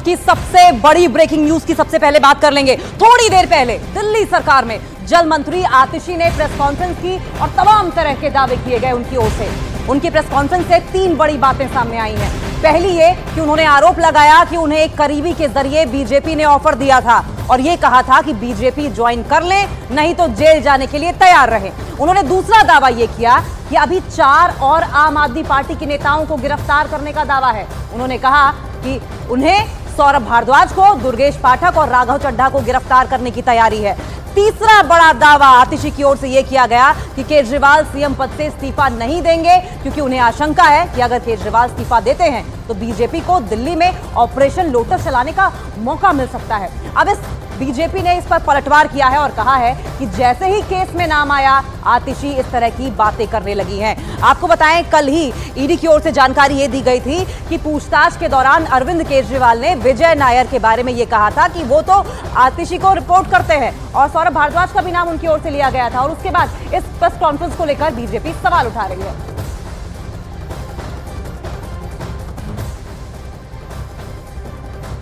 की सबसे बड़ी ब्रेकिंग न्यूज की सबसे पहले बात कर लेंगे। थोड़ी देर पहले दिल्ली सरकार में जल मंत्री आतिशी ने प्रेस कॉन्फ्रेंस की और तमाम तरह के दावे किए गए उनकी ओर से। उनकी प्रेस कॉन्फ्रेंस से 3 बड़ी बातें सामने आई हैं। पहली ये कि उन्होंने आरोप लगाया कि उन्हें एक करीबी के जरिए बीजेपी ने ऑफर दिया था और ये कहा था कि बीजेपी ज्वाइन कर ले, नहीं तो जेल जाने के लिए तैयार रहे। उन्होंने दूसरा दावा ये किया कि अभी 4 और आम आदमी पार्टी के नेताओं को गिरफ्तार करने का दावा है। उन्होंने कहा कि उन्हें सौरभ भारद्वाज को, दुर्गेश पाठक और राघव चड्ढा को गिरफ्तार करने की तैयारी है। तीसरा बड़ा दावा आतिशी की ओर से यह किया गया कि केजरीवाल सीएम पद से इस्तीफा नहीं देंगे, क्योंकि उन्हें आशंका है कि अगर केजरीवाल इस्तीफा देते हैं तो बीजेपी को दिल्ली में ऑपरेशन लोटस चलाने का मौका मिल सकता है। अब बीजेपी ने इस पर पलटवार किया है और कहा है कि जैसे ही केस में नाम आया, आतिशी इस तरह की बातें करने लगी हैं। आपको बताएं, कल ही ईडी की ओर से जानकारी ये दी गई थी कि पूछताछ के दौरान अरविंद केजरीवाल ने विजय नायर के बारे में ये कहा था कि वो तो आतिशी को रिपोर्ट करते हैं और सौरभ भारद्वाज का भी नाम उनकी ओर से लिया गया था। और उसके बाद इस प्रेस कॉन्फ्रेंस को लेकर बीजेपी सवाल उठा रही है।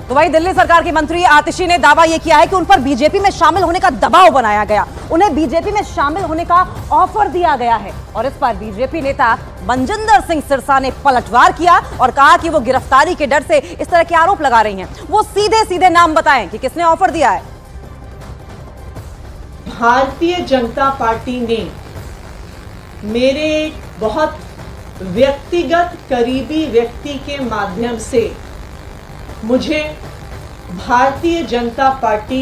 तो वहीं दिल्ली सरकार की मंत्री आतिशी ने दावा यह किया है कि उन पर बीजेपी में शामिल होने का दबाव बनाया गया, उन्हें बीजेपी में शामिल होने का ऑफर दिया गया है। और इस पर बीजेपी नेता मनजिंदर सिंह सिरसा ने पलटवार किया और कहा कि वो गिरफ्तारी के डर से इस तरह के आरोप लगा रही हैं। वो सीधे सीधे नाम बताएं कि किसने ऑफर दिया है। भारतीय जनता पार्टी ने मेरे बहुत व्यक्तिगत करीबी व्यक्ति के माध्यम से मुझे भारतीय जनता पार्टी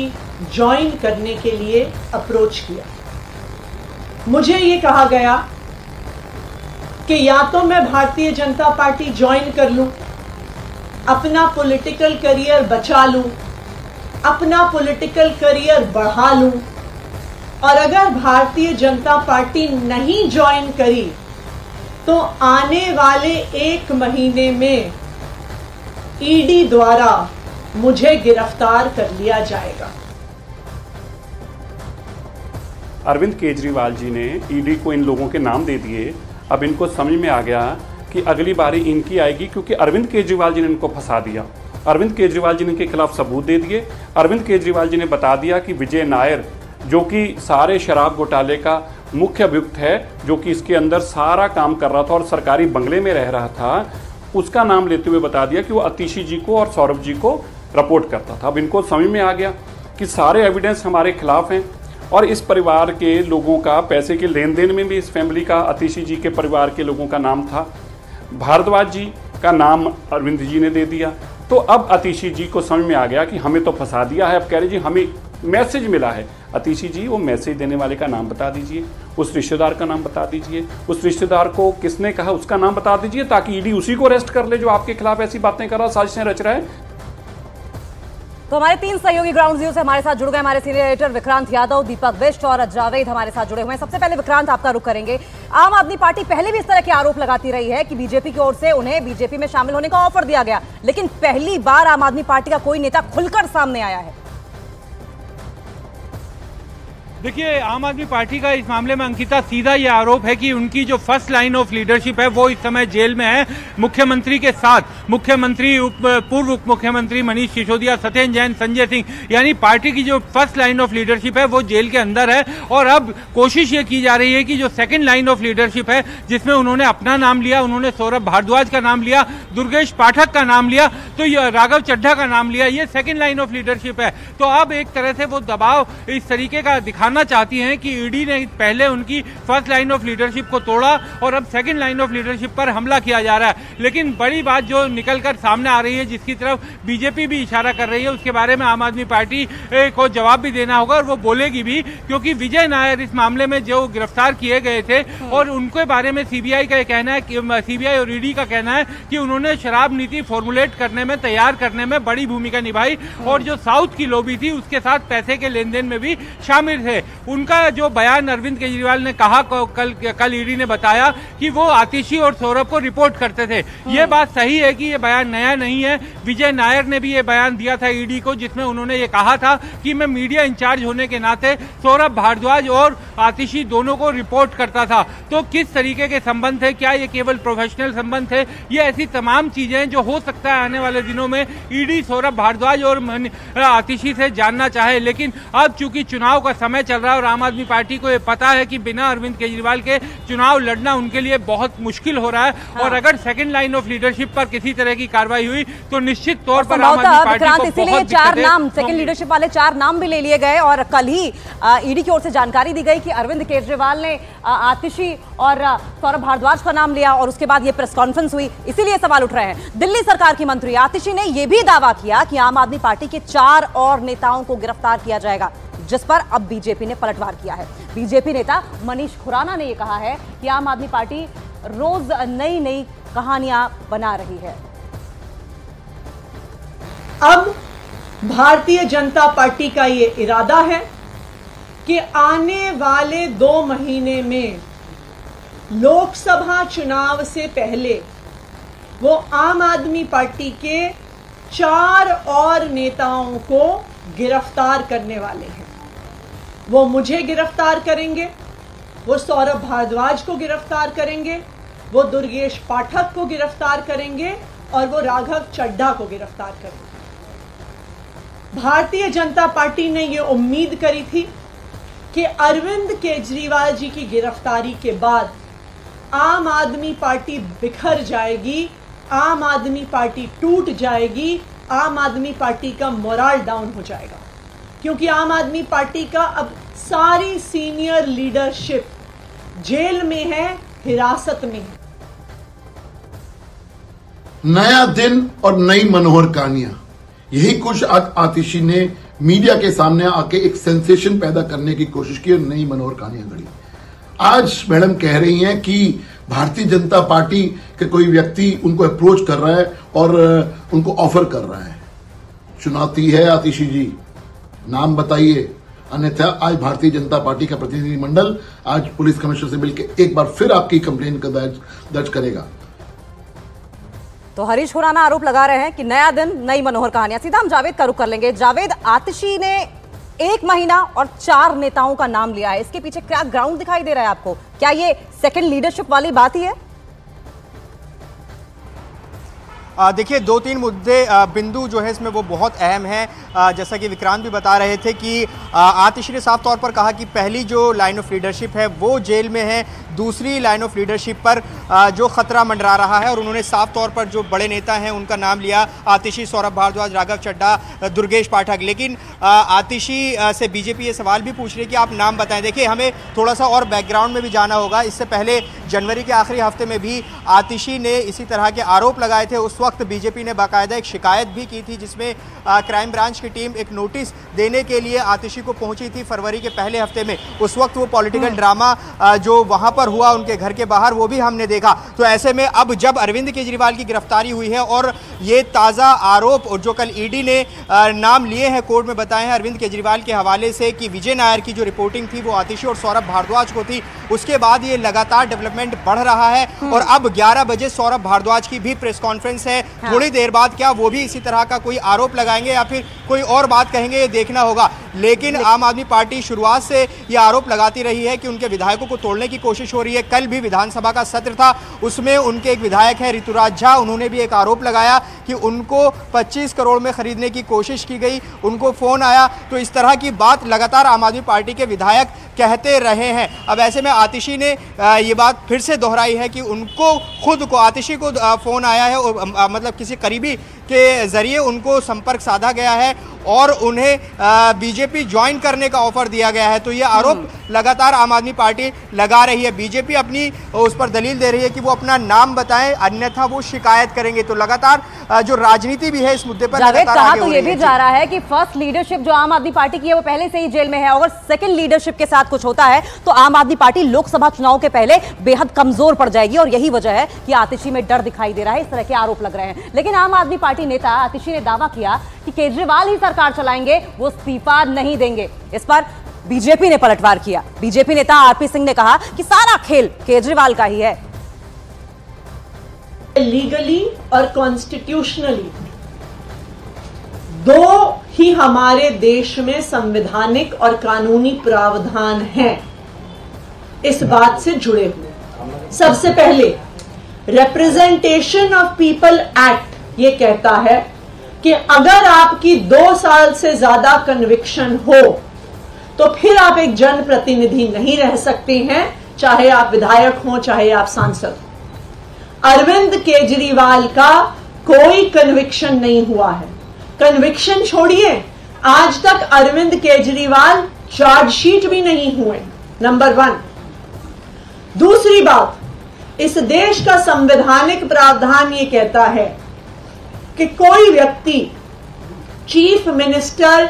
ज्वाइन करने के लिए अप्रोच किया। मुझे ये कहा गया कि या तो मैं भारतीय जनता पार्टी ज्वाइन कर लूं, अपना पॉलिटिकल करियर बचा लूं, अपना पॉलिटिकल करियर बढ़ा लूं, और अगर भारतीय जनता पार्टी नहीं ज्वाइन करी तो आने वाले 1 महीने में ईडी द्वारा मुझे गिरफ्तार कर लिया जाएगा। अरविंद केजरीवाल जी ने ईडी को इन लोगों के नाम दे दिए। अब इनको समझ में आ गया कि अगली बारी इनकी आएगी, क्योंकि अरविंद केजरीवाल जी ने इनको फंसा दिया। अरविंद केजरीवाल जी ने इनके खिलाफ सबूत दे दिए। अरविंद केजरीवाल जी ने बता दिया कि विजय नायर, जो कि सारे शराब घोटाले का मुख्य अभियुक्त है, जो कि इसके अंदर सारा काम कर रहा था और सरकारी बंगले में रह रहा था, उसका नाम लेते हुए बता दिया कि वो आतिशी जी को और सौरभ जी को रिपोर्ट करता था। अब इनको समझ में आ गया कि सारे एविडेंस हमारे खिलाफ हैं और इस परिवार के लोगों का पैसे के लेन देन में भी इस फैमिली का, आतिशी जी के परिवार के लोगों का नाम था। भारद्वाज जी का नाम अरविंद जी ने दे दिया। तो अब आतिशी जी को समझ में आ गया कि हमें तो फंसा दिया है। अब कह रहे जी हमें मैसेज मिला है। आतिशी जी, वो मैसेज देने वाले का नाम बता दीजिए, उस रिश्तेदार का नाम बता दीजिए, उस रिश्तेदार को किसने कहा उसका नाम बता दीजिए, ताकि ईडी उसी को अरेस्ट कर ले जो आपके खिलाफ ऐसी बातें कर रहा, साजिशें रच रहा है। तो हमारे 3 सहयोगी ग्राउंड जीरो से हमारे साथ जुड़ गए। हमारे सीनियर एडिटर विक्रांत यादव, दीपक बिष्ट और जावेद हमारे साथ जुड़े हुए हैं। सबसे पहले विक्रांत, आपका रुख करेंगे। आम आदमी पार्टी पहले भी इस तरह के आरोप लगाती रही है कि बीजेपी की ओर से उन्हें बीजेपी में शामिल होने का ऑफर दिया गया, लेकिन पहली बार आम आदमी पार्टी का कोई नेता खुलकर सामने आया है। देखिए, आम आदमी पार्टी का इस मामले में अंकिता सीधा ये आरोप है कि उनकी जो फर्स्ट लाइन ऑफ लीडरशिप है वो इस समय जेल में है। मुख्यमंत्री के साथ मुख्यमंत्री, पूर्व उप मुख्यमंत्री मनीष सिसोदिया, सत्येंद्र जैन, संजय सिंह, यानी पार्टी की जो फर्स्ट लाइन ऑफ लीडरशिप है वो जेल के अंदर है। और अब कोशिश ये की जा रही है कि जो सेकेंड लाइन ऑफ लीडरशिप है, जिसमें उन्होंने अपना नाम लिया, उन्होंने सौरभ भारद्वाज का नाम लिया, दुर्गेश पाठक का नाम लिया, तो ये राघव चड्ढा का नाम लिया, ये सेकेंड लाइन ऑफ लीडरशिप है। तो अब एक तरह से वो दबाव इस तरीके का दिखाना चाहती हैं कि ईडी ने पहले उनकी फर्स्ट लाइन ऑफ लीडरशिप को तोड़ा और अब सेकंड लाइन ऑफ लीडरशिप पर हमला किया जा रहा है। लेकिन बड़ी बात जो निकलकर सामने आ रही है, जिसकी तरफ बीजेपी भी इशारा कर रही है, उसके बारे में आम आदमी पार्टी को जवाब भी देना होगा और वो बोलेगी भी, क्योंकि विजय नायर इस मामले में जो गिरफ्तार किए गए थे और उनके बारे में सीबीआई का कहना है कि सीबीआई और ईडी का कहना है कि उन्होंने शराब नीति फॉर्मुलेट करने में, तैयार करने में बड़ी भूमिका निभाई और जो साउथ की लॉबी थी उसके साथ पैसे के लेन देन में भी शामिल थे। उनका जो बयान अरविंद केजरीवाल ने कहा, कल ईडी ने बताया कि वो आतिशी और सौरभ को रिपोर्ट करते थे। ये बात सही है कि ये बयान नया नहीं है। विजय नायर ने भी ये बयान दिया था ईडी को, जिसमें उन्होंने ये कहा था कि मैं मीडिया इंचार्ज होने के नाते सौरभ भारद्वाज और आतिशी दोनों को रिपोर्ट करता था। तो किस तरीके के संबंध थे, क्या ये केवल प्रोफेशनल संबंध थे, ये ऐसी तमाम चीजें हैं जो हो सकता है आने वाले दिनों में ईडी सौरभ भारद्वाज और आतिशी से जानना चाहे। लेकिन अब चूंकि चुनाव का समय चल रहा है और आम आदमी पार्टी को ये पता है कि बिना अरविंद केजरीवाल के चुनाव लड़ना उनके लिए बहुत मुश्किल हो रहा है। और अगर सेकंड लाइन ऑफ लीडरशिप पर किसी तरह की कार्रवाई हुई तो निश्चित तौर पर आम आदमी पार्टी को इसीलिए 4 नाम, सेकंड लीडरशिप वाले 4 नाम भी ले लिए गए। और कल ही ईडी की ओर से जानकारी दी गई कि अरविंद केजरीवाल ने आतिशी और सौरभ भारद्वाज का नाम लिया और उसके बाद ये प्रेस कॉन्फ्रेंस हुई। इसीलिए सवाल उठ रहे हैं। दिल्ली सरकार की मंत्री आतिशी ने यह भी दावा किया कि आम आदमी पार्टी के 4 और नेताओं को गिरफ्तार किया जाएगा, जिस पर अब बीजेपी ने पलटवार किया है। बीजेपी नेता मनीष खुराना ने यह कहा है कि आम आदमी पार्टी रोज नई नई कहानियां बना रही है। अब भारतीय जनता पार्टी का ये इरादा है कि आने वाले 2 महीने में लोकसभा चुनाव से पहले वो आम आदमी पार्टी के 4 और नेताओं को गिरफ्तार करने वाले हैं। वो मुझे गिरफ्तार करेंगे, वो सौरभ भारद्वाज को गिरफ्तार करेंगे, वो दुर्गेश पाठक को गिरफ्तार करेंगे और वो राघव चड्ढा को गिरफ्तार करेंगे। भारतीय जनता पार्टी ने ये उम्मीद करी थी कि अरविंद केजरीवाल जी की गिरफ्तारी के बाद आम आदमी पार्टी बिखर जाएगी, आम आदमी पार्टी टूट जाएगी, आम आदमी पार्टी का मोराल डाउन हो जाएगा, क्योंकि आम आदमी पार्टी का अब सारी सीनियर लीडरशिप जेल में है, हिरासत में है। नया दिन और नई मनोहर कहानियां, यही कुछ आतिशी ने मीडिया के सामने आके एक सेंसेशन पैदा करने की कोशिश की और नई मनोहर कहानियां गढ़ी। आज मैडम कह रही हैं कि भारतीय जनता पार्टी के कोई व्यक्ति उनको अप्रोच कर रहा है और उनको ऑफर कर रहा है। चुनौती है आतिशी जी, नाम बताइए, अन्यथा आज भारतीय जनता पार्टी का प्रतिनिधिमंडल आज पुलिस कमिश्नर से मिलकर एक बार फिर आपकी कंप्लेन का दर्ज करेगा। तो हरीश खुराना आरोप लगा रहे हैं कि नया दिन नई मनोहर कहानियां। सीधा हम जावेद का रुख कर लेंगे। जावेद, आतिशी ने 1 महीना और 4 नेताओं का नाम लिया है, इसके पीछे क्या ग्राउंड दिखाई दे रहा है आपको? क्या ये सेकंड लीडरशिप वाली बात ही है? देखिए 2-3 मुद्दे बिंदु जो है इसमें वो बहुत अहम है। जैसा कि विक्रांत भी बता रहे थे कि आतिशी ने साफ तौर पर कहा कि पहली जो लाइन ऑफ लीडरशिप है वो जेल में है, दूसरी लाइन ऑफ लीडरशिप पर जो खतरा मंडरा रहा है। और उन्होंने साफ तौर पर जो बड़े नेता हैं उनका नाम लिया, आतिशी, सौरभ भारद्वाज, राघव चड्ढा, दुर्गेश पाठक। लेकिन आतिशी से बीजेपी ये सवाल भी पूछ रही है कि आप नाम बताएं। देखिए हमें थोड़ा सा और बैकग्राउंड में भी जाना होगा। इससे पहले जनवरी के आखिरी हफ्ते में भी आतिशी ने इसी तरह के आरोप लगाए थे। उस वक्त बीजेपी ने बाकायदा एक शिकायत भी की थी जिसमें क्राइम ब्रांच की टीम एक नोटिस देने के लिए आतिशी को पहुंची थी फरवरी के पहले हफ्ते में। उस वक्त वो पॉलिटिकल ड्रामा जो वहां पर हुआ उनके घर के बाहर, वो भी हमने देखा। तो ऐसे में अब जब अरविंद केजरीवाल की गिरफ्तारी हुई है और ये ताज़ा आरोप और जो कल ईडी ने नाम लिए हैं, कोर्ट में बताए हैं अरविंद केजरीवाल के हवाले से कि विजय नायर की जो रिपोर्टिंग थी वो आतिशी और सौरभ भारद्वाज को थी, उसके बाद ये लगातार डेवलपमेंट बढ़ रहा है। और अब 11 बजे सौरभ भारद्वाज की भी प्रेस कॉन्फ्रेंस है। थोड़ी देर बाद क्या वो भी इसी तरह का कोई आरोप लगाएंगे या फिर कोई और बात कहेंगे, ये देखना होगा। लेकिन आम आदमी पार्टी शुरुआत से ये आरोप लगाती रही है कि उनके विधायकों को तोड़ने की कोशिश हो रही है। कल भी विधानसभा का सत्र था, उसमें उनके एक विधायक हैं ऋतुराज झा, उन्होंने भी एक आरोप लगाया कि उनको 25 करोड़ में खरीदने की कोशिश की गई, उनको फोन आया। तो इस तरह की बात लगातार आम आदमी पार्टी के विधायक कहते रहे हैं। अब ऐसे में आतिशी ने ये बात फिर से दोहराई है कि उनको खुद को, आतिशी को फोन आया है और मतलब किसी करीबी के जरिए उनको संपर्क साधा गया है और उन्हें बीजेपी ज्वाइन करने का ऑफर दिया गया है। तो ये आरोप लगातार आम आदमी पार्टी लगा रही है। बीजेपी अपनी उस पर दलील दे रही है कि वो अपना नाम बताएं, अन्यथा वो शिकायत करेंगे। तो लगातार जो राजनीति भी है इस मुद्दे पर लगातार आगे हो रही है। तो ये भी जा रहा है कि फर्स्ट लीडरशिप जो आम आदमी पार्टी की है वो पहले से ही जेल में है। अगर सेकंड लीडरशिप के साथ कुछ होता है तो आम आदमी पार्टी लोकसभा चुनाव के पहले बेहद कमजोर पड़ जाएगी और यही वजह है कि आतिशी में डर दिखाई दे रहा है। इस तरह के आरोप लग रहे हैं। लेकिन आम आदमी पार्टी नेता आतिशी ने दावा किया कि केजरीवाल ही सरकार चलाएंगे, वो इस्तीफा नहीं देंगे। इस पर बीजेपी ने पलटवार किया। बीजेपी नेता आरपी सिंह ने कहा कि सारा खेल केजरीवाल का ही है। लीगली और कॉन्स्टिट्यूशनली दो ही हमारे देश में संवैधानिक और कानूनी प्रावधान हैं इस बात से जुड़े हुए। सबसे पहले रिप्रेजेंटेशन ऑफ पीपल एक्ट ये कहता है कि अगर आपकी 2 साल से ज्यादा कन्विक्शन हो तो फिर आप एक जनप्रतिनिधि नहीं रह सकते हैं, चाहे आप विधायक हो चाहे आप सांसद हो। अरविंद केजरीवाल का कोई कन्विक्शन नहीं हुआ है। कन्विक्शन छोड़िए, आज तक अरविंद केजरीवाल चार्जशीट भी नहीं हुए, नंबर 1। दूसरी बात, इस देश का संवैधानिक प्रावधान ये कहता है कि कोई व्यक्ति चीफ मिनिस्टर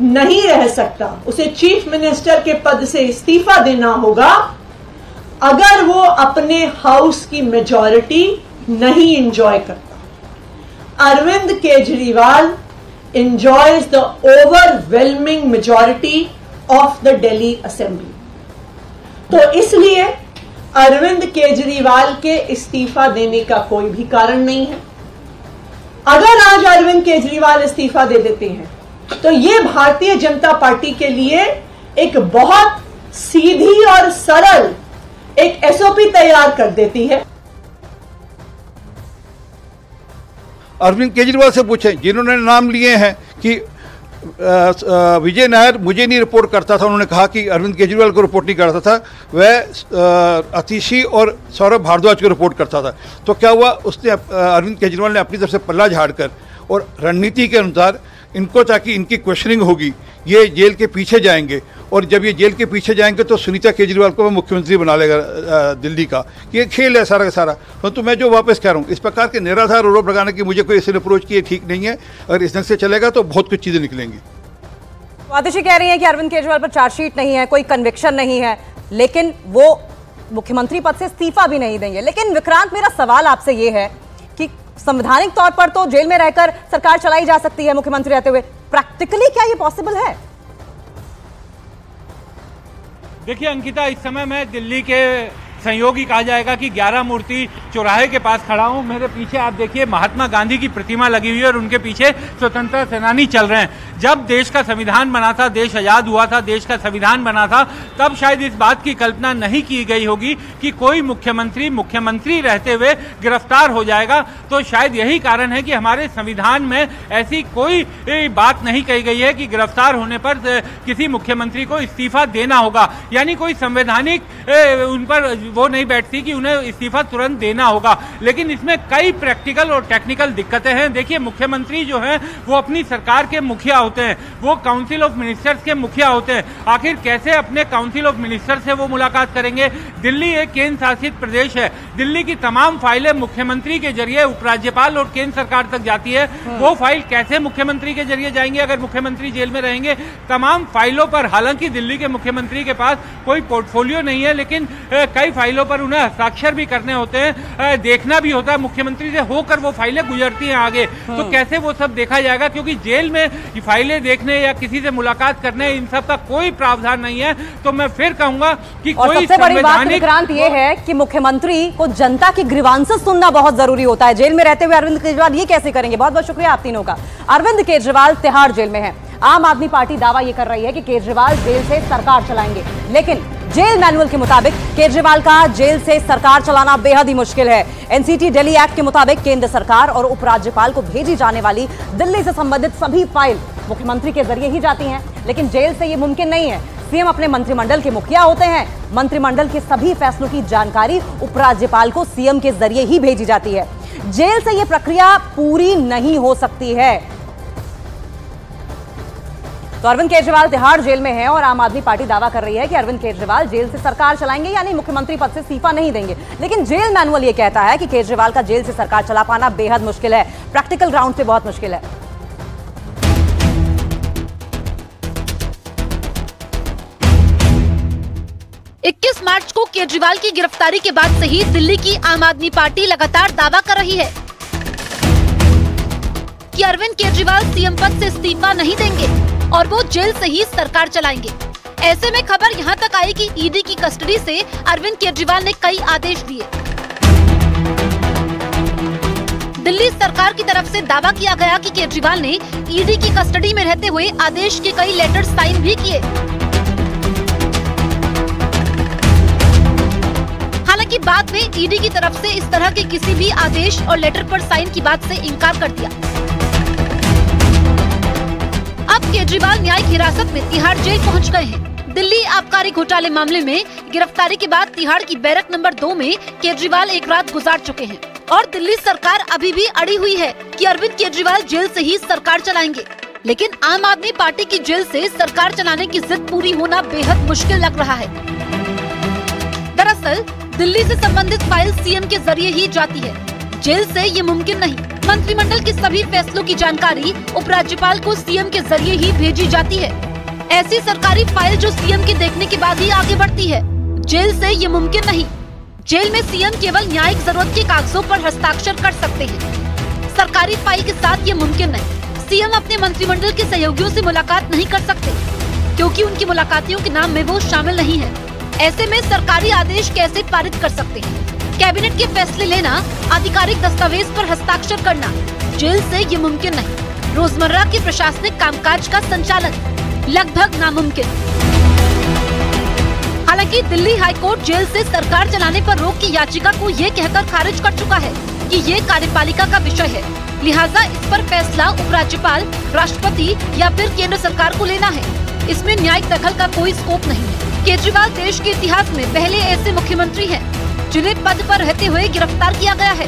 नहीं रह सकता, उसे चीफ मिनिस्टर के पद से इस्तीफा देना होगा अगर वो अपने हाउस की मेजॉरिटी नहीं एंजॉय करता। Arvind Kejriwal enjoys the overwhelming majority of the Delhi Assembly। तो इसलिए अरविंद केजरीवाल के इस्तीफा देने का कोई भी कारण नहीं है। अगर आज अरविंद केजरीवाल इस्तीफा दे देते हैं तो ये भारतीय जनता पार्टी के लिए एक बहुत सीधी और सरल एक एसओपी तैयार कर देती है। अरविंद केजरीवाल से पूछें, जिन्होंने नाम लिए हैं कि विजय नायर मुझे नहीं रिपोर्ट करता था, उन्होंने कहा कि अरविंद केजरीवाल को रिपोर्ट नहीं करता था, वह आतिशी और सौरभ भारद्वाज को रिपोर्ट करता था। तो क्या हुआ, उसने अरविंद केजरीवाल ने अपनी तरफ से पल्ला झाड़कर और रणनीति के अनुसार इनको, ताकि इनकी क्वेश्चनिंग होगी, ये जेल के पीछे जाएंगे और जब ये जेल के पीछे जाएंगे तो सुनीता केजरीवाल को मुख्यमंत्री बना लेगा दिल्ली का। ये खेल है सारा का सारा। परंतु मैं जो वापस कह रहा हूँ, इस प्रकार के निराधार आरोप लगाने की मुझे कोई ऐसे अप्रोच किए ठीक नहीं है। अगर इस ढंग से चलेगा तो बहुत कुछ चीज़ें निकलेंगी। आतिशी कह रही हैं कि अरविंद केजरीवाल पर चार्जशीट नहीं है, कोई कन्विक्शन नहीं है, लेकिन वो मुख्यमंत्री पद से इस्तीफा भी नहीं देंगे। लेकिन विक्रांत, मेरा सवाल आपसे ये है कि संवैधानिक तौर पर तो जेल में रहकर सरकार चलाई जा सकती है मुख्यमंत्री रहते हुए, प्रैक्टिकली क्या ये पॉसिबल है? देखिए अंकिता, इस समय मैं दिल्ली के संयोगी कहा जाएगा कि 11 मूर्ति चौराहे के पास खड़ा हूं। मेरे पीछे आप देखिए महात्मा गांधी की प्रतिमा लगी हुई है और उनके पीछे स्वतंत्रता सेनानी चल रहे हैं। जब देश का संविधान बना था, देश आजाद हुआ था, देश का संविधान बना था, तब शायद इस बात की कल्पना नहीं की गई होगी कि कोई मुख्यमंत्री रहते हुए गिरफ्तार हो जाएगा। तो शायद यही कारण है कि हमारे संविधान में ऐसी कोई बात नहीं कही गई है कि गिरफ्तार होने पर किसी मुख्यमंत्री को इस्तीफा देना होगा, यानी कोई संवैधानिक उन पर वो नहीं बैठती कि उन्हें इस्तीफा तुरंत देना होगा। लेकिन इसमें कई प्रैक्टिकल और टेक्निकल दिक्कतें हैं। देखिए, मुख्यमंत्री जो हैं वो अपनी सरकार के मुखिया होते हैं, वो काउंसिल ऑफ मिनिस्टर्स के मुखिया होते हैं। आखिर कैसे अपने काउंसिल ऑफ मिनिस्टर से वो मुलाकात करेंगे? दिल्ली एक केंद्र शासित प्रदेश है, दिल्ली की तमाम फाइलें मुख्यमंत्री के जरिए उपराज्यपाल और केंद्र सरकार तक जाती है। वो फाइल कैसे मुख्यमंत्री के जरिए जाएंगे अगर मुख्यमंत्री जेल में रहेंगे? तमाम फाइलों पर, हालांकि दिल्ली के मुख्यमंत्री के पास कोई पोर्टफोलियो नहीं है, लेकिन कई फाइलों पर उन्हें हस्ताक्षर भी करने होते हैं, देखना भी होता है, मुख्यमंत्री से होकर वो फाइलें गुजरती हैं आगे। तो कैसे वो सब देखा जाएगा? क्योंकि जेल में फाइलें देखने या किसी से मुलाकात करने, इन सब का कोई प्रावधान नहीं है। तो मैं फिर कहूंगा कि कोई सबसे बड़ी बात विक्रांत ये है कि मुख्यमंत्री को जनता की ग्रीवांसेस सुनना बहुत जरूरी होता है। जेल में रहते हुए अरविंद केजरीवाल ये कैसे करेंगे? बहुत बहुत शुक्रिया आप तीनों का। अरविंद केजरीवाल तिहाड़ जेल में है। आम आदमी पार्टी दावा यह कर रही है कि केजरीवाल जेल से सरकार चलाएंगे, लेकिन जेल मैनुअल के मुताबिक केजरीवाल का जेल से सरकार चलाना बेहद ही मुश्किल है। एनसीटी दिल्ली एक्ट के मुताबिक केंद्र सरकार और उपराज्यपाल को भेजी जाने वाली दिल्ली से संबंधित सभी फाइल मुख्यमंत्री के जरिए ही जाती हैं, लेकिन जेल से यह मुमकिन नहीं है। सीएम अपने मंत्रिमंडल के मुखिया होते हैं, मंत्रिमंडल के सभी फैसलों की जानकारी उपराज्यपाल को सीएम के जरिए ही भेजी जाती है। जेल से यह प्रक्रिया पूरी नहीं हो सकती है। तो अरविंद केजरीवाल तिहाड़ जेल में है और आम आदमी पार्टी दावा कर रही है कि अरविंद केजरीवाल जेल से सरकार चलाएंगे, यानी मुख्यमंत्री पद से इस्तीफा नहीं देंगे। लेकिन जेल मैनुअल ये कहता है कि केजरीवाल का जेल से सरकार चला पाना बेहद मुश्किल है, प्रैक्टिकल ग्राउंड पे बहुत मुश्किल है। मार्च को केजरीवाल की गिरफ्तारी के बाद से ही दिल्ली की आम आदमी पार्टी लगातार दावा कर रही है कि अरविंद केजरीवाल सीएम पद से इस्तीफा नहीं देंगे और वो जेल से ही सरकार चलाएंगे। ऐसे में खबर यहाँ तक आई कि ईडी की कस्टडी से अरविंद केजरीवाल ने कई आदेश दिए। दिल्ली सरकार की तरफ से दावा किया गया कि केजरीवाल ने ईडी की कस्टडी में रहते हुए आदेश के कई लेटर साइन भी किए। हालांकि बाद में ईडी की तरफ से इस तरह के किसी भी आदेश और लेटर पर साइन की बात से इनकार कर दिया। अब केजरीवाल न्यायिक हिरासत में तिहाड़ जेल पहुंच गए हैं। दिल्ली आबकारी घोटाले मामले में गिरफ्तारी के बाद तिहाड़ की बैरक नंबर 2 में केजरीवाल एक रात गुजार चुके हैं और दिल्ली सरकार अभी भी अड़ी हुई है कि अरविंद केजरीवाल जेल से ही सरकार चलाएंगे। लेकिन आम आदमी पार्टी की जेल से सरकार चलाने की जिद पूरी होना बेहद मुश्किल लग रहा है। दरअसल दिल्ली से संबंधित फाइल सीएम के जरिए ही जाती है, जेल से ये मुमकिन नहीं। मंत्रिमंडल के सभी फैसलों की जानकारी उपराज्यपाल को सीएम के जरिए ही भेजी जाती है। ऐसी सरकारी फाइल जो सीएम के देखने के बाद ही आगे बढ़ती है, जेल से ये मुमकिन नहीं। जेल में सीएम केवल न्यायिक जरूरत के कागजों पर हस्ताक्षर कर सकते हैं। सरकारी फाइल के साथ ये मुमकिन नहीं। सीएम अपने मंत्रिमंडल के सहयोगियों से मुलाकात नहीं कर सकते क्योंकि उनकी मुलाकातियों के नाम में वो शामिल नहीं है। ऐसे में सरकारी आदेश कैसे पारित कर सकते हैं? कैबिनेट के फैसले लेना, आधिकारिक दस्तावेज पर हस्ताक्षर करना, जेल से ये मुमकिन नहीं। रोजमर्रा के प्रशासनिक कामकाज का संचालन लगभग नामुमकिन। हालांकि दिल्ली हाईकोर्ट जेल से सरकार चलाने पर रोक की याचिका को ये कहकर खारिज कर चुका है कि ये कार्यपालिका का विषय है, लिहाजा इस पर फैसला उपराज्यपाल, राष्ट्रपति या फिर केंद्र सरकार को लेना है। इसमें न्यायिक दखल का कोई स्कोप नहीं है। केजरीवाल देश के इतिहास में पहले ऐसे मुख्यमंत्री हैं जिन्हें पद पर रहते हुए गिरफ्तार किया गया है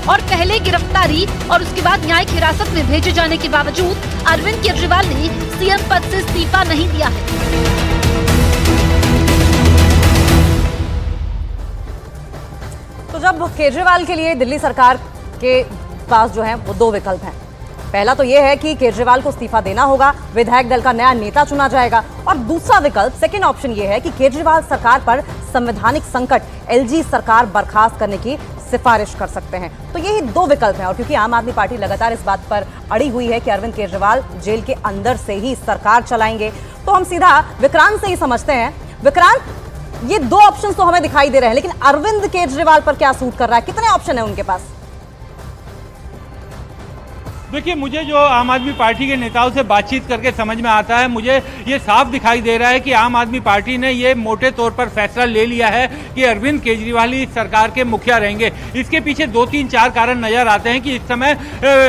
और पहले गिरफ्तारी और उसके बाद न्यायिक हिरासत में भेजे जाने के बावजूद अरविंद केजरीवाल ने सीएम पद से इस्तीफा नहीं दिया है। तो जब केजरीवाल के लिए दिल्ली सरकार के पास जो है वो 2 विकल्प हैं। पहला तो ये है कि केजरीवाल को इस्तीफा देना होगा, विधायक दल का नया नेता चुना जाएगा, और दूसरा विकल्प, सेकंड ऑप्शन ये है कि केजरीवाल सरकार पर संवैधानिक संकट, एलजी सरकार बर्खास्त करने की सिफारिश कर सकते हैं। तो यही 2 विकल्प हैं और क्योंकि आम आदमी पार्टी लगातार इस बात पर अड़ी हुई है कि अरविंद केजरीवाल जेल के अंदर से ही सरकार चलाएंगे, तो हम सीधा विक्रांत से ही समझते हैं। विक्रांत, ये 2 ऑप्शन तो हमें दिखाई दे रहे हैं, लेकिन अरविंद केजरीवाल पर क्या सूट कर रहा है? कितने ऑप्शन है उनके पास? देखिए, मुझे जो आम आदमी पार्टी के नेताओं से बातचीत करके समझ में आता है, मुझे ये साफ दिखाई दे रहा है कि आम आदमी पार्टी ने ये मोटे तौर पर फैसला ले लिया है कि अरविंद केजरीवाल ही सरकार के मुखिया रहेंगे। इसके पीछे 2-3-4 कारण नजर आते हैं कि इस समय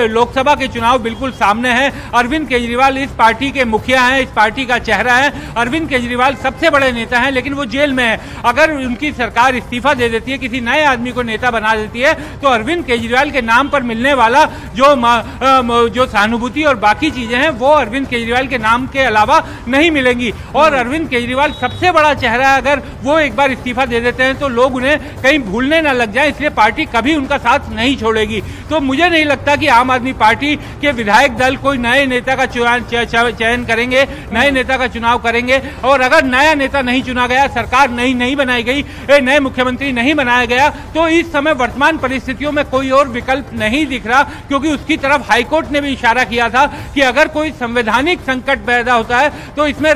लोकसभा के चुनाव बिल्कुल सामने हैं। अरविंद केजरीवाल इस पार्टी के मुखिया हैं, इस पार्टी का चेहरा है। अरविंद केजरीवाल सबसे बड़े नेता हैं, लेकिन वो जेल में है। अगर उनकी सरकार इस्तीफा दे देती है, किसी नए आदमी को नेता बना देती है, तो अरविंद केजरीवाल के नाम पर मिलने वाला जो सहानुभूति और बाकी चीजें हैं वो अरविंद केजरीवाल के नाम के अलावा नहीं मिलेंगी। और अरविंद केजरीवाल सबसे बड़ा चेहरा है, अगर वो एक बार इस्तीफा दे देते हैं तो लोग उन्हें कहीं भूलने ना लग जाए, इसलिए पार्टी कभी उनका साथ नहीं छोड़ेगी। तो मुझे नहीं लगता कि आम आदमी पार्टी के विधायक दल कोई नए नेता का चयन करेंगे, नए नेता का चुनाव करेंगे। और अगर नया नेता नहीं चुना गया, सरकार नहीं बनाई गई, नए मुख्यमंत्री नहीं बनाया गया, तो इस समय वर्तमान परिस्थितियों में कोई और विकल्प नहीं दिख रहा, क्योंकि उसकी तरफ हाईकोर्ट ने भी इशारा किया था कि अगर कोई संवैधानिक संकट पैदा होता है तो इसमें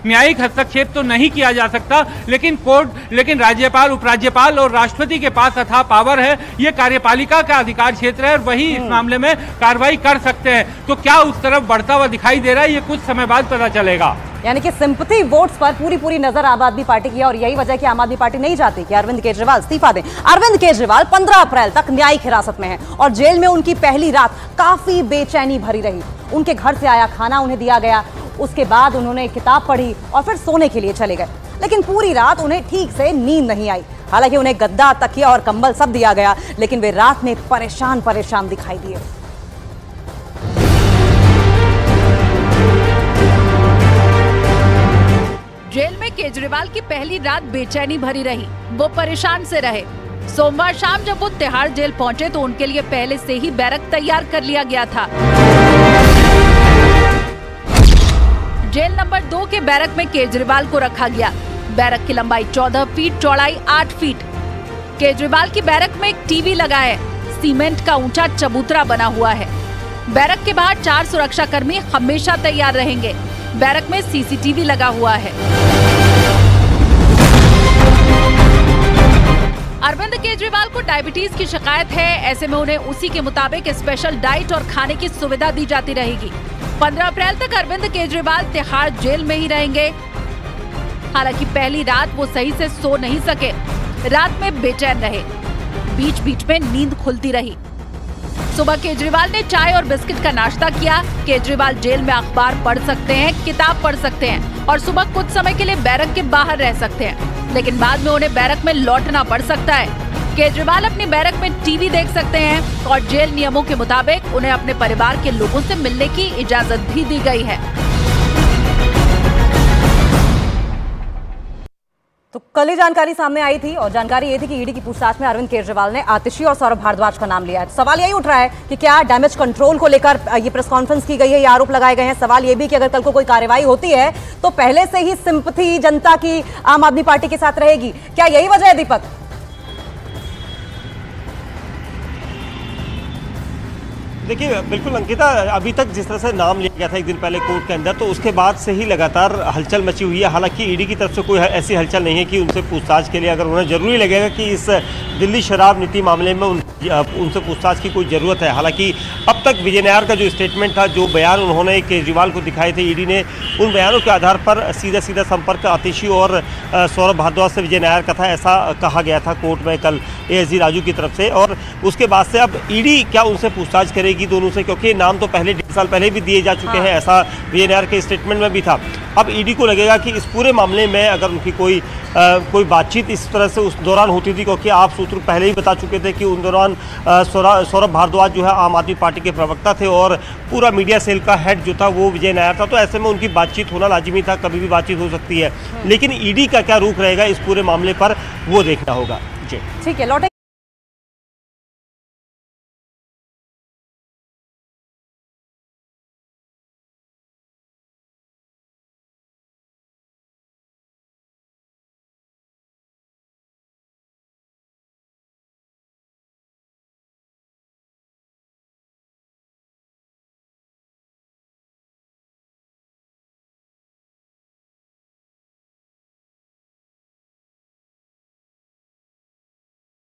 न्यायिक हस्तक्षेप तो नहीं किया जा सकता, लेकिन राज्यपाल, उपराज्यपाल और राष्ट्रपति के पास अथाह पावर है। ये कार्यपालिका का अधिकार क्षेत्र है और वही इस मामले में कार्रवाई कर सकते हैं। तो क्या उस तरफ बढ़ता हुआ दिखाई दे रहा है, ये कुछ समय बाद पता चलेगा। यानी कि सिंपैथी वोट्स पर पूरी नजर आम आदमी पार्टी की है और यही वजह है कि आम आदमी पार्टी नहीं चाहती कि अरविंद केजरीवाल इस्तीफा दें। अरविंद केजरीवाल 15 अप्रैल तक न्यायिक हिरासत में हैं और जेल में उनकी पहली रात काफी बेचैनी भरी रही। उनके घर से आया खाना उन्हें दिया गया, उसके बाद उन्होंने किताब पढ़ी और फिर सोने के लिए चले गए, लेकिन पूरी रात उन्हें ठीक से नींद नहीं आई। हालांकि उन्हें गद्दा, तकिया और कंबल सब दिया गया, लेकिन वे रात में परेशान दिखाई दिए। जेल में केजरीवाल की पहली रात बेचैनी भरी रही, वो परेशान से रहे। सोमवार शाम जब वो तिहाड़ जेल पहुंचे तो उनके लिए पहले से ही बैरक तैयार कर लिया गया था। जेल नंबर 2 के बैरक में केजरीवाल को रखा गया। बैरक की लंबाई 14 फीट, चौड़ाई 8 फीट। केजरीवाल की बैरक में एक टीवी लगा है, सीमेंट का ऊंचा चबूतरा बना हुआ है। बैरक के बाहर 4 सुरक्षाकर्मी हमेशा तैयार रहेंगे। बैरक में सीसीटीवी लगा हुआ है। अरविंद केजरीवाल को डायबिटीज की शिकायत है, ऐसे में उन्हें उसी के मुताबिक स्पेशल डाइट और खाने की सुविधा दी जाती रहेगी। 15 अप्रैल तक अरविंद केजरीवाल तिहाड़ जेल में ही रहेंगे। हालांकि पहली रात वो सही से सो नहीं सके। रात में बेचैन रहे, बीच बीच में नींद खुलती रही। सुबह केजरीवाल ने चाय और बिस्किट का नाश्ता किया। केजरीवाल जेल में अखबार पढ़ सकते हैं, किताब पढ़ सकते हैं और सुबह कुछ समय के लिए बैरक के बाहर रह सकते हैं, लेकिन बाद में उन्हें बैरक में लौटना पड़ सकता है। केजरीवाल अपनी बैरक में टीवी देख सकते हैं और जेल नियमों के मुताबिक उन्हें अपने परिवार के लोगों से मिलने की इजाजत भी दी गई है। तो कल ही जानकारी सामने आई थी और जानकारी ये थी कि ईडी की पूछताछ में अरविंद केजरीवाल ने आतिशी और सौरभ भारद्वाज का नाम लिया है। सवाल यही उठ रहा है कि क्या डैमेज कंट्रोल को लेकर ये प्रेस कॉन्फ्रेंस की गई है, ये आरोप लगाए गए हैं। सवाल ये भी कि अगर कल को कोई कार्रवाई होती है तो पहले से ही सिंपैथी जनता की आम आदमी पार्टी के साथ रहेगी, क्या यही वजह है दीपक? देखिए बिल्कुल अंकिता, अभी तक जिस तरह से नाम लिया गया था एक दिन पहले कोर्ट के अंदर, तो उसके बाद से ही लगातार हलचल मची हुई है। हालांकि ईडी की तरफ से कोई ऐसी हलचल नहीं है कि उनसे पूछताछ के लिए अगर उन्हें जरूरी लगेगा कि इस दिल्ली शराब नीति मामले में उनसे पूछताछ की कोई ज़रूरत है। हालांकि अब तक विजय नायर का जो स्टेटमेंट था, जो बयान उन्होंने केजरीवाल को दिखाए थे ईडी ने, उन बयानों के आधार पर सीधा सीधा संपर्क आतिशी और सौरभ भारद्वाज से विजय नायर का था, ऐसा कहा गया था कोर्ट में कल एएसजी राजू की तरफ से। और उसके बाद से अब ईडी क्या उनसे पूछताछ करेगी दोनों से, क्योंकि नाम तो पहले 1.5 साल पहले भी दिए जा चुके हैं, ऐसा विजय नायर के स्टेटमेंट में भी था। अब ईडी को लगेगा कि इस पूरे मामले में अगर उनकी कोई बातचीत इस तरह से उस दौरान होती थी, क्योंकि आप सूत्र पहले ही बता चुके थे कि उन दौरान सौरभ भारद्वाज जो है आम आदमी पार्टी के प्रवक्ता थे और पूरा मीडिया सेल का हेड जो था वो विजय नायर था, तो ऐसे में उनकी बातचीत होना लाजिमी था, कभी भी बातचीत हो सकती है। लेकिन ईडी का क्या रुख रहेगा इस पूरे मामले पर, वो देखना होगा। जी ठीक है, लौटे